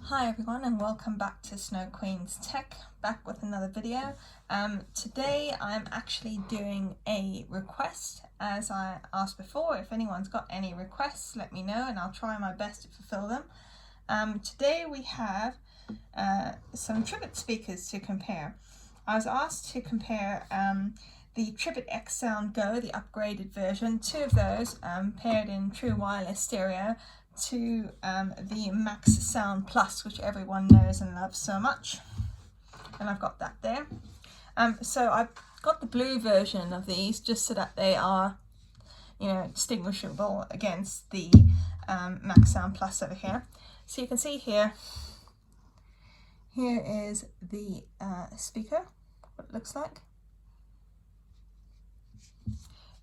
Hi everyone and welcome back to Snow Queen's Tech, back with another video. Today I'm actually doing a request. As I asked before, if anyone's got any requests, let me know and I'll try my best to fulfill them. Today we have some Tribit speakers to compare. I was asked to compare the Tribit XSound Go, the upgraded version, two of those paired in true wireless stereo, to the Max Sound Plus, which everyone knows and loves so much, and I've got that there. So I've got the blue version of these just so that they are, distinguishable against the Max Sound Plus over here. So you can see here is the speaker, what it looks like.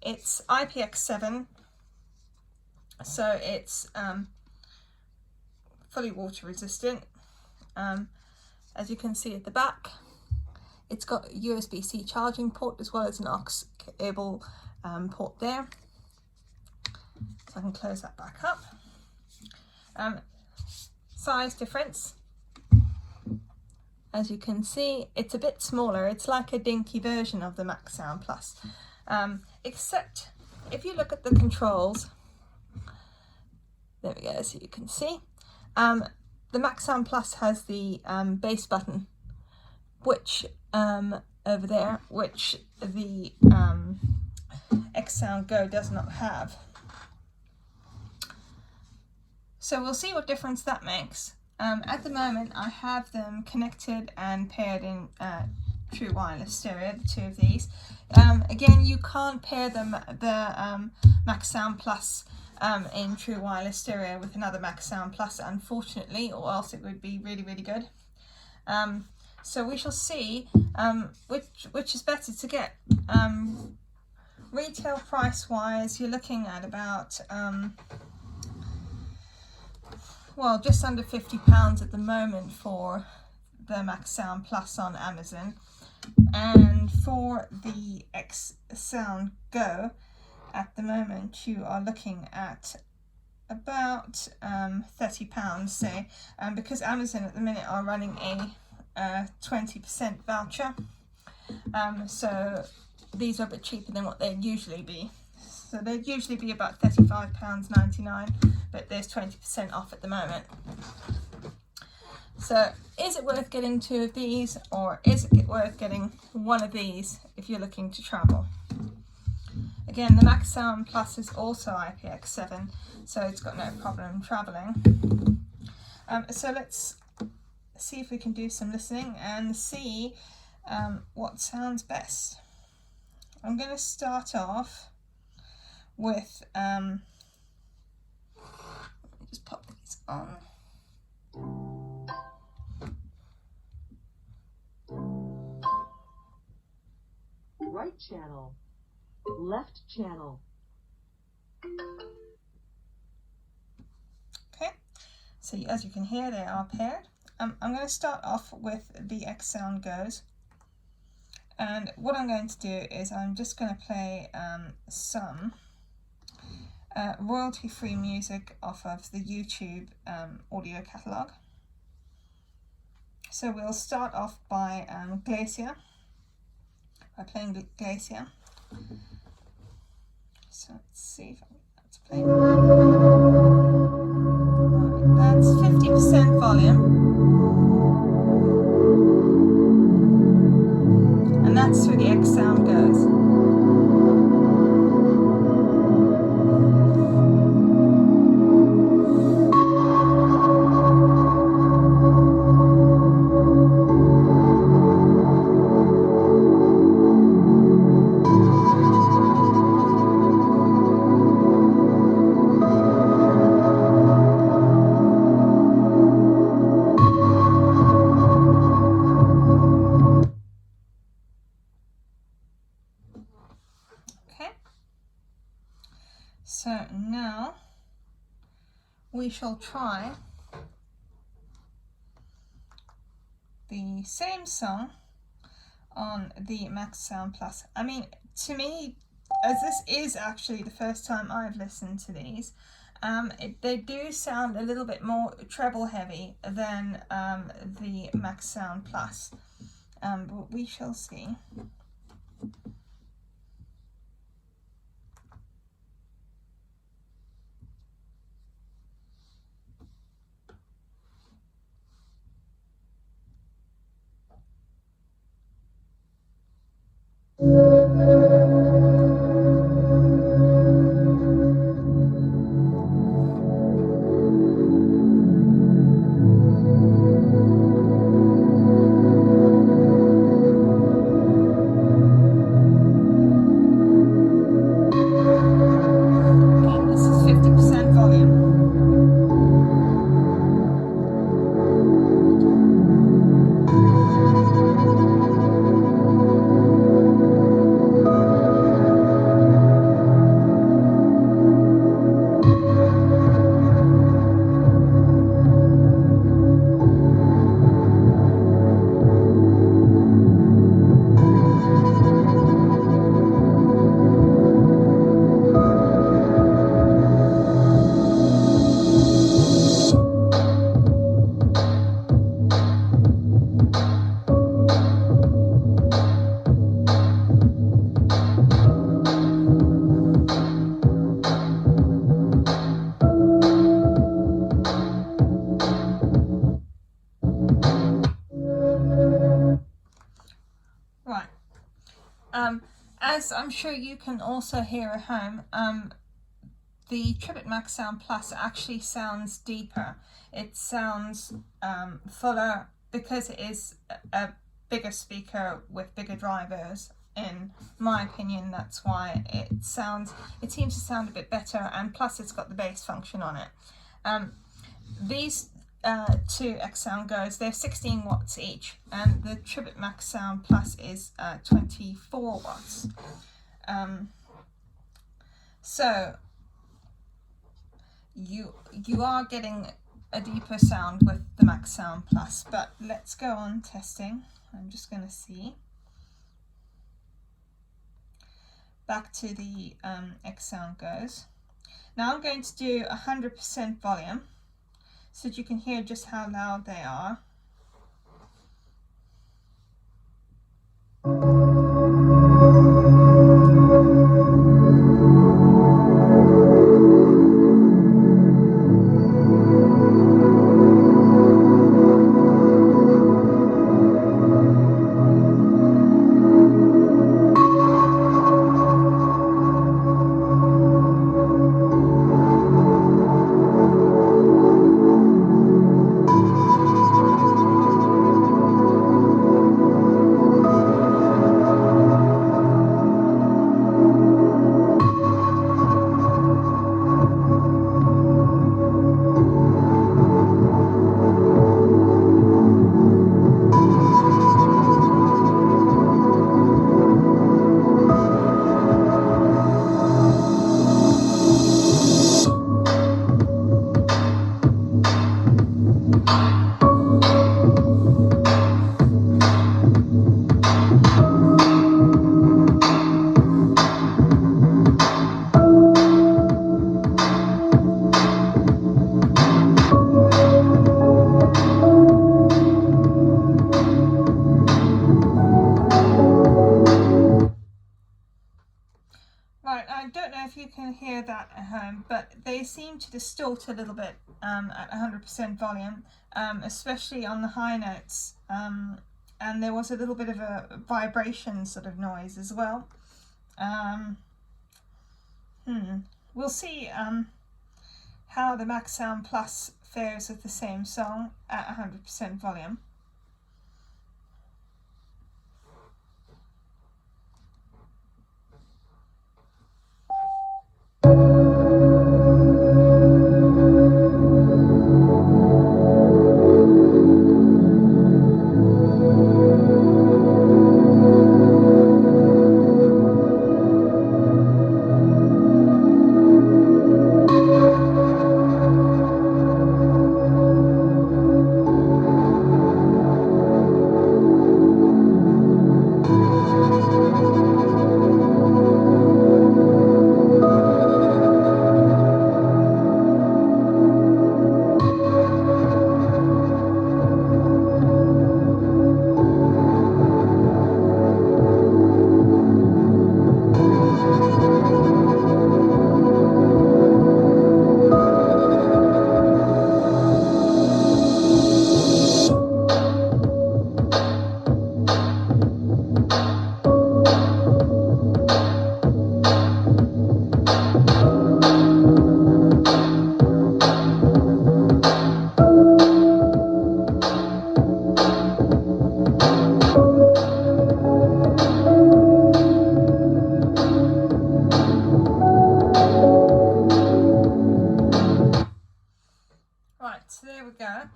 It's IPX7. So it's fully water resistant. As you can see at the back, it's got a USB-C charging port as well as an aux cable port there. So I can close that back up. Size difference. As you can see, it's a bit smaller. It's like a dinky version of the Max Sound Plus. Except if you look at the controls, there we go, so you can see. The Max Sound Plus has the bass button, which over there, which the XSound Go does not have. So we'll see what difference that makes. At the moment, I have them connected and paired in true wireless stereo, the two of these. Again, you can't pair them, the Max Sound Plus in true wireless stereo with another Max Sound Plus, unfortunately, or else it would be really, really good. So we shall see which is better to get. Retail price wise, you're looking at about well, just under £50 at the moment for the Max Sound Plus on Amazon, and for the XSound Go at the moment you are looking at about £30, say, because Amazon at the minute are running a 20% voucher, so these are a bit cheaper than what they'd usually be. So they'd usually be about £35.99, but there's 20% off at the moment. So is it worth getting two of these, or is it worth getting one of these if you're looking to travel? Again, the Max Sound Plus is also IPX7, so it's got no problem traveling. So let's see if we can do some listening and see what sounds best. I'm going to start off with, let me just pop these on. Right channel, left channel. Okay, so as you can hear, they are paired. I'm going to start off with the XSound Goes, and what I'm going to do is I'm just going to play some royalty-free music off of the YouTube audio catalogue. So we'll start off by Glacier, by playing Glacier. So let's see if I can get that to play. Right, that's 50% volume, and that's through the XSound Goes. So now we shall try the same song on the Max Sound Plus. I mean, to me, as this is actually the first time I've listened to these, they do sound a little bit more treble heavy than the Max Sound Plus, but we shall see. As I'm sure you can also hear at home, the Tribit Max Sound Plus actually sounds deeper. It sounds fuller because it is a bigger speaker with bigger drivers. In my opinion, that's why it seems to sound a bit better, and plus it's got the bass function on it. These two XSound Go's, they're 16 watts each, and the Tribit Max Sound Plus is 24 watts. So you are getting a deeper sound with the Max Sound Plus, but let's go on testing. I'm just going to see. Back to the XSound Go's. Now I'm going to do 100% volume, so that you can hear just how loud they are. Right, I don't know if you can hear that at home, but they seem to distort a little bit at 100% volume, especially on the high notes, and there was a little bit of a vibration sort of noise as well. We'll see how the Max Sound Plus fares with the same song at 100% volume. here we go.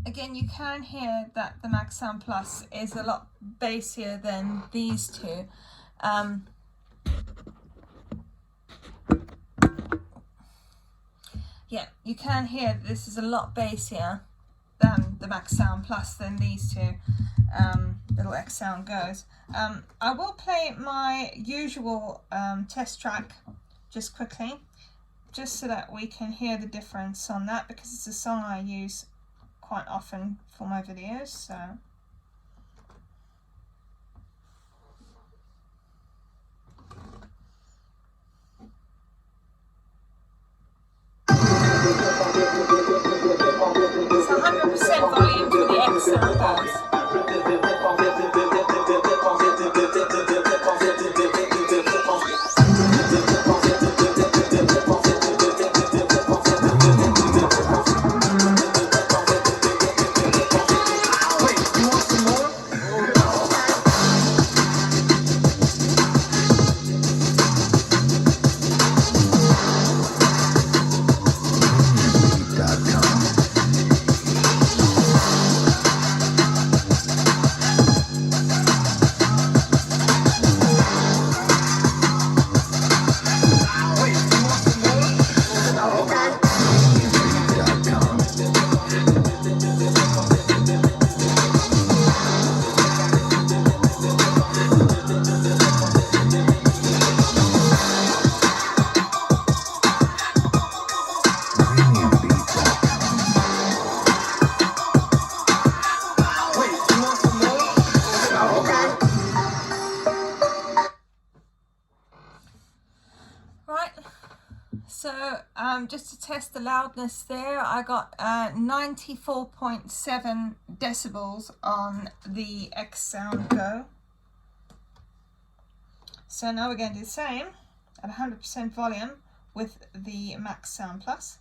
Again, you can hear that the Max Sound Plus is a lot bassier than these two. Yeah, you can hear that this is a lot bassier than the Max Sound Plus than these two little XSound Go's. I will play my usual test track just quickly, just so that we can hear the difference on that, because it's a song I use quite often for my videos. So it's 100% volume for the XSound Go's. So just to test the loudness there, I got 94.7 decibels on the XSound Go. So now we're going to do the same at 100% volume with the Max Sound Plus.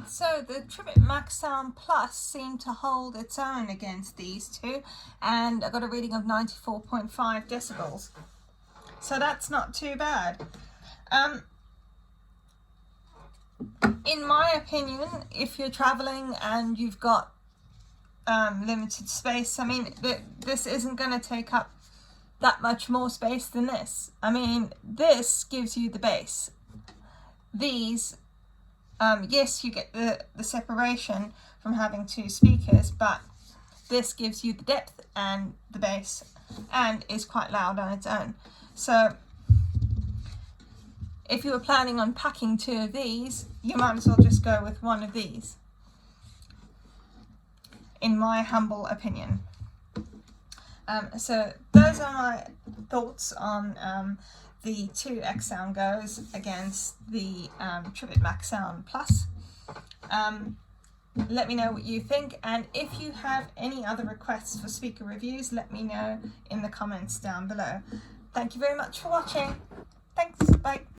So the Tribit Max Sound Plus seemed to hold its own against these two, and I got a reading of 94.5 decibels. So that's not too bad. In my opinion, if you're traveling and you've got limited space, I mean, this isn't going to take up that much more space than this. I mean, this gives you the bass. These yes, you get the separation from having two speakers, but this gives you the depth and the bass, and is quite loud on its own. So if you were planning on packing two of these, you might as well just go with one of these, in my humble opinion. So those are my thoughts on the two XSound Go's against the Tribit Max Sound Plus. Let me know what you think, and if you have any other requests for speaker reviews, let me know in the comments down below. Thank you very much for watching. Thanks, bye.